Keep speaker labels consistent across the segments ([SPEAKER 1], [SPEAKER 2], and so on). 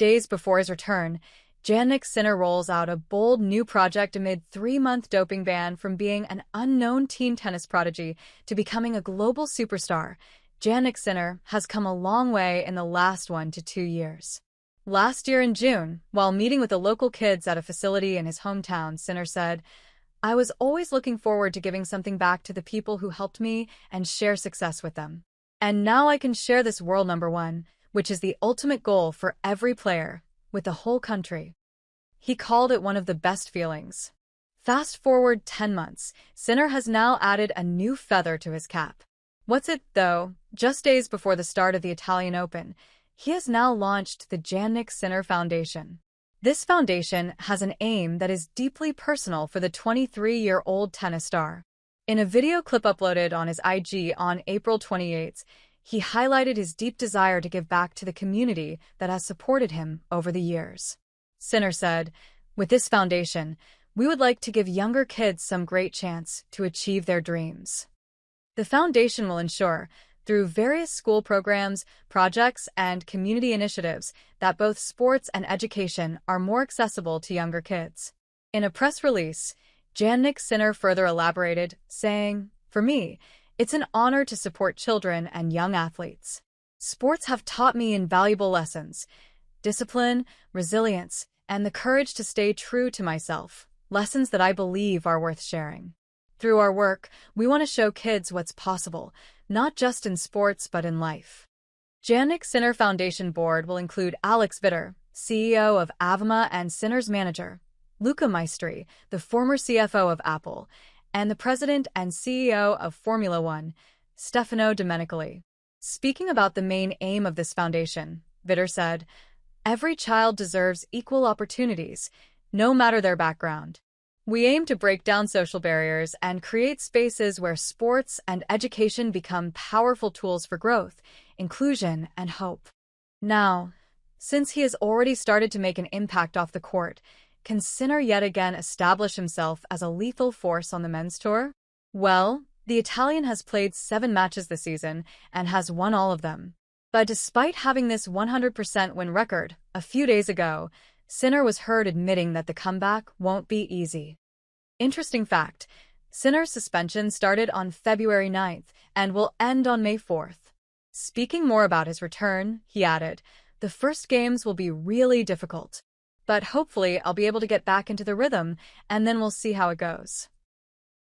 [SPEAKER 1] Days before his return, Jannik Sinner rolls out a bold new project amid 3-month doping ban. From being an unknown teen tennis prodigy to becoming a global superstar, Jannik Sinner has come a long way in the last 1 to 2 years. Last year in June, while meeting with the local kids at a facility in his hometown, Sinner said, "I was always looking forward to giving something back to the people who helped me and share success with them. And now I can share this world #1, which is the ultimate goal for every player, with the whole country." He called it one of the best feelings. Fast forward 10 months, Sinner has now added a new feather to his cap. What's it, though? Just days before the start of the Italian Open, he has now launched the Jannik Sinner Foundation. This foundation has an aim that is deeply personal for the 23-year-old tennis star. In a video clip uploaded on his IG on April 28, he highlighted his deep desire to give back to the community that has supported him over the years. Sinner said, "With this foundation, we would like to give younger kids some great chance to achieve their dreams." The foundation will ensure, through various school programs, projects, and community initiatives, that both sports and education are more accessible to younger kids. In a press release, Jannik Sinner further elaborated, saying, "For me, it's an honor to support children and young athletes. Sports have taught me invaluable lessons: discipline, resilience, and the courage to stay true to myself, lessons that I believe are worth sharing. Through our work, we want to show kids what's possible, not just in sports but in life." Jannik Sinner Foundation Board will include Alex Vitter, CEO of Avima and Sinner's manager, Luca Maestri, the former CFO of Apple, and the president and CEO of Formula One, Stefano Domenicali. Speaking about the main aim of this foundation, Vitter said, "Every child deserves equal opportunities, no matter their background. We aim to break down social barriers and create spaces where sports and education become powerful tools for growth, inclusion, and hope." Now, since he has already started to make an impact off the court, can Sinner yet again establish himself as a lethal force on the men's tour? Well, the Italian has played 7 matches this season and has won all of them. But despite having this 100% win record, a few days ago, Sinner was heard admitting that the comeback won't be easy. Interesting fact, Sinner's suspension started on February 9th and will end on May 4th. Speaking more about his return, he added, "The first games will be really difficult. But hopefully I'll be able to get back into the rhythm, and then we'll see how it goes."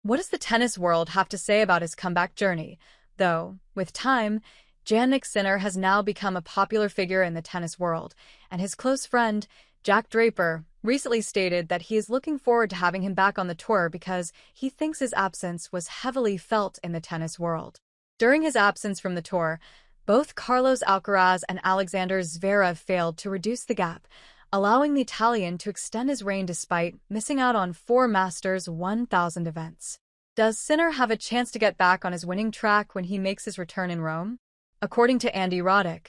[SPEAKER 1] What does the tennis world have to say about his comeback journey? Though, with time, Jannik Sinner has now become a popular figure in the tennis world, and his close friend, Jack Draper, recently stated that he is looking forward to having him back on the tour because he thinks his absence was heavily felt in the tennis world. During his absence from the tour, both Carlos Alcaraz and Alexander Zverev failed to reduce the gap, allowing the Italian to extend his reign despite missing out on 4 Masters 1000 events. Does Sinner have a chance to get back on his winning track when he makes his return in Rome? According to Andy Roddick,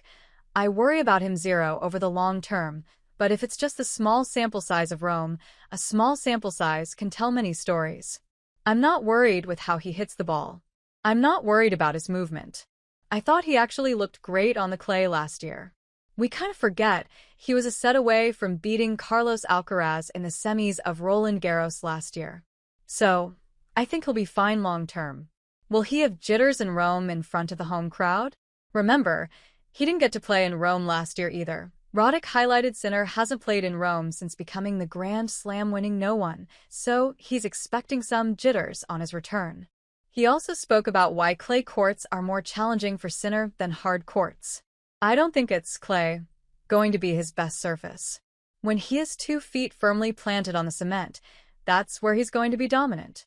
[SPEAKER 1] "I worry about him zero over the long term, but if it's just the small sample size of Rome, a small sample size can tell many stories. I'm not worried with how he hits the ball. I'm not worried about his movement. I thought he actually looked great on the clay last year. We kind of forget he was a set away from beating Carlos Alcaraz in the semis of Roland Garros last year. So, I think he'll be fine long term." Will he have jitters in Rome in front of the home crowd? Remember, he didn't get to play in Rome last year either. Roddick highlighted Sinner hasn't played in Rome since becoming the Grand Slam winning no one, so he's expecting some jitters on his return. He also spoke about why clay courts are more challenging for Sinner than hard courts. "I don't think it's clay going to be his best surface. When he has 2 feet firmly planted on the cement, that's where he's going to be dominant."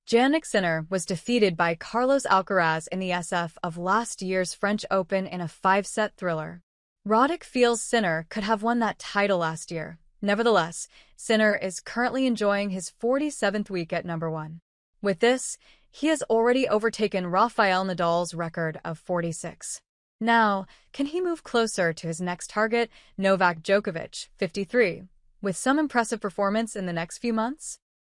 [SPEAKER 1] Jannik Sinner was defeated by Carlos Alcaraz in the SF of last year's French Open in a 5-set thriller. Roddick feels Sinner could have won that title last year. Nevertheless, Sinner is currently enjoying his 47th week at #1. With this, he has already overtaken Rafael Nadal's record of 46. Now, can he move closer to his next target, Novak Djokovic, 53, with some impressive performance in the next few months?